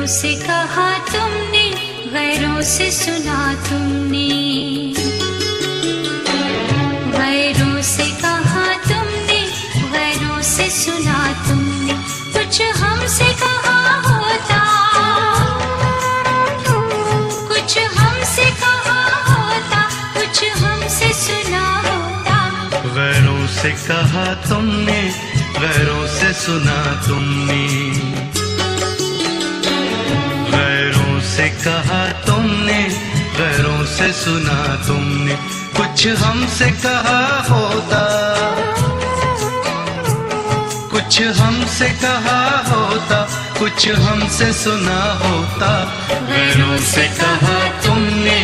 से कहा तुमने, गैरों से सुना तुमने। गैरों से कहा तुमने, गैरों से सुना तुमने। कुछ हमसे कहा होता, कुछ हमसे कहा होता, कुछ हमसे सुना होता। गैरों से कहा तुमने, गैरों से सुना तुमने। गैरों से कहा तुमने, गैरों से सुना तुमने। कुछ हमसे कहा होता, कुछ हमसे कहा होता, कुछ हमसे सुना होता। गैरों से कहा तुमने,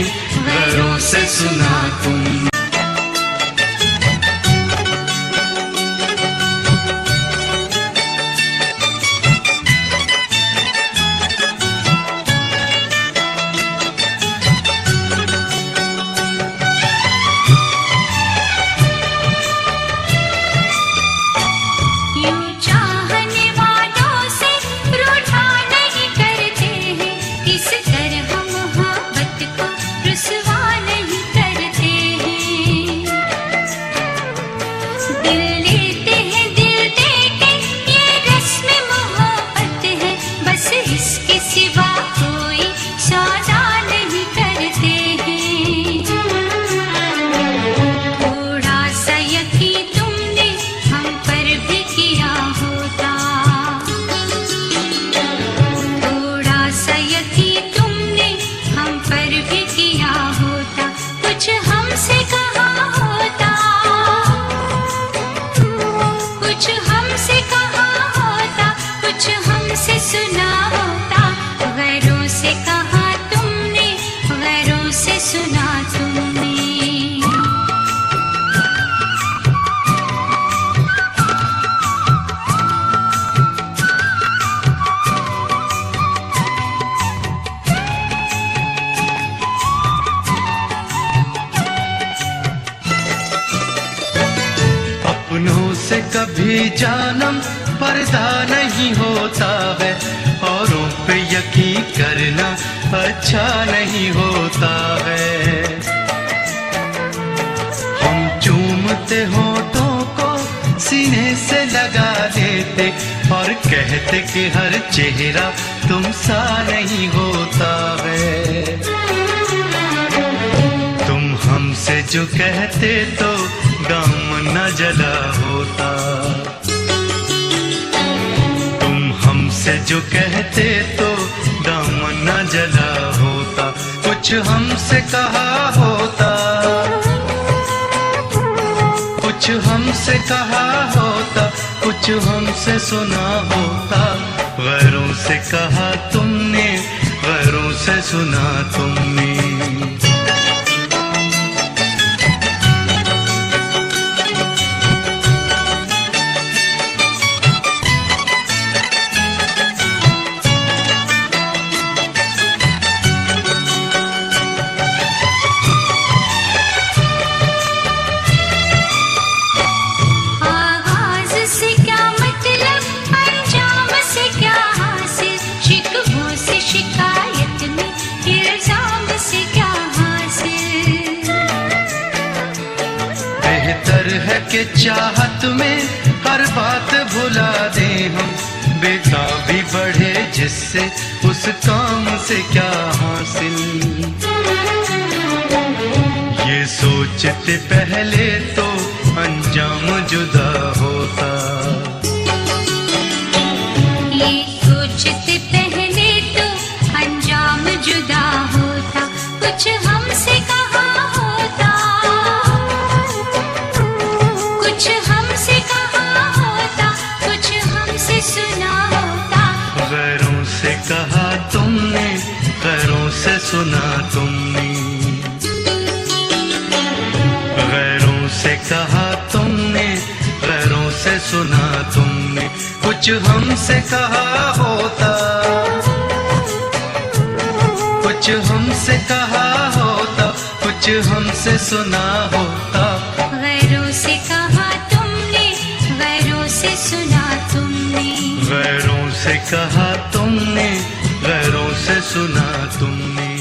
गैरों से सुना तुमने। अपनों से कभी जानम पर्दा नहीं होता है, औरों पे यकीन करना अच्छा नहीं होता है। हम चूमते होठों को सीने से लगा देते और कहते कि हर चेहरा तुम सा नहीं होता है। तुम हमसे जो कहते तो गम न जला होता, तुम हमसे जो कहते तो गम न जला होता। कुछ हमसे कहा होता, कुछ हमसे कहा होता, कुछ हमसे सुना होता। गैरों से कहा तुमने, गैरों से सुना तुमने। है कि चाहत में हर बात भुला दे हम, बेताबी बढ़े जिससे उस काम से क्या हासिल। ये सोचते पहले तो अंजाम जुदा होता, ये सोचते पहले तो अंजाम जुदा होता। कुछ हमसे कहा होता, कुछ हमसे कहा होता, कुछ हमसे सुना होता। गैरों से कहा तुमने, गैरों से सुना तुमने। गैरों से कहा तुमने, गैरों से सुना तुमने। कुछ हमसे कहा होता, कुछ हमसे कहा होता, कुछ हमसे सुना होता। गैरों से कहा तुमने, गैरों से सुना तुमने। गैरों से कहा तुमने, गैरों सुना तुमने।